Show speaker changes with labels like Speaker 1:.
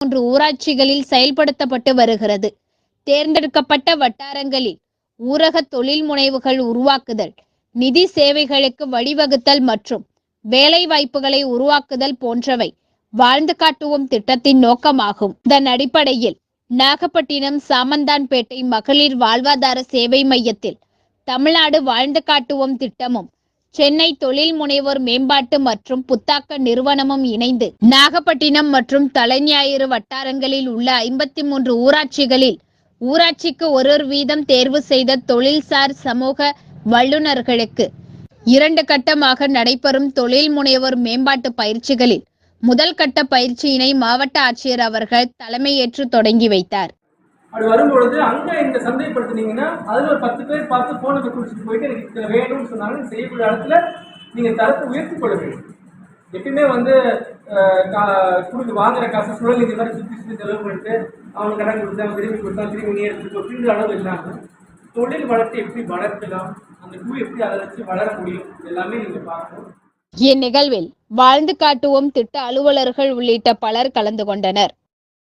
Speaker 1: 3 ஊராட்சிகளில் செயல்படுத்தப்பட்டு வருகிறது. தேர்ந்தெடுக்கப்பட்ட வட்டாரங்களில் ஊரக தொழில் முனைவுகள் உருவாக்குதல், நிதி சேவைகளுக்கு வழிவகுத்தல் மற்றும் வேலை வாய்ப்புகளை உருவாக்குதல் போன்றவை வாழ்ந்து காட்டுவோம் திட்டத்தின் நோக்கமாகும். இதன் அடிப்படையில் நாகப்பட்டினம் சாமந்தான்பேட்டை மகளிர் வாழ்வாதார சேவை மையத்தில் தமிழ்நாடு வாழ்ந்து காட்டுவோம் திட்டமும் சென்னை தொழில் முனைவோர் மேம்பாட்டு மற்றும் புத்தாக்க நிறுவனமும் இணைந்து நாகப்பட்டினம் மற்றும் தலைஞாயிறு வட்டாரங்களில் உள்ள 53 ஊராட்சிகளில் ஊராட்சிக்கு ஒரு வீதம் தேர்வு செய்த தொழில்சார் சமூக வல்லுநர்களுக்கு 2 கட்டமாக நடைபெறும் தொழில் முனைவோர் மேம்பாட்டு பயிற்சிகளில் முதல் கட்ட பயிற்சியினை மாவட்ட ஆட்சியர் அவர்கள் தலைமையேற்று தொடங்கி வைத்தார்.
Speaker 2: அப்படி வரும்பொழுது அங்க இந்த சந்தைப்படுத்தினீங்கன்னா அதுல ஒரு 10 பேர் பார்த்து போனை குடிச்சிட்டு போயிட்டு எனக்கு வேணும்னு சொன்னாலும் செய்யக்கூடிய இடத்துல நீங்க தரத்தை உயர்த்தி கொள்ள வேண்டும். எப்பயுமே கொடுத்து வாங்குற காசு சுழல் இந்த மாதிரி சுற்றி செலவு பண்ணிட்டு அவங்க கடன் கொடுத்தா திரும்பி கொடுத்தா திரும்பி நீ எடுத்துட்டு அப்படின்ற அளவு இல்லாமல் தொழில் வளர்த்து எப்படி வளர்க்கலாம், அந்த பூ எப்படி அதை வச்சு வளர முடியும் எல்லாமே நீங்க பார்க்கணும்.
Speaker 1: இந்நிகழ்வில் வாழ்ந்து காட்டுவோம் திட்ட அலுவலர்கள் உள்ளிட்ட பலர் கலந்து கொண்டனர்.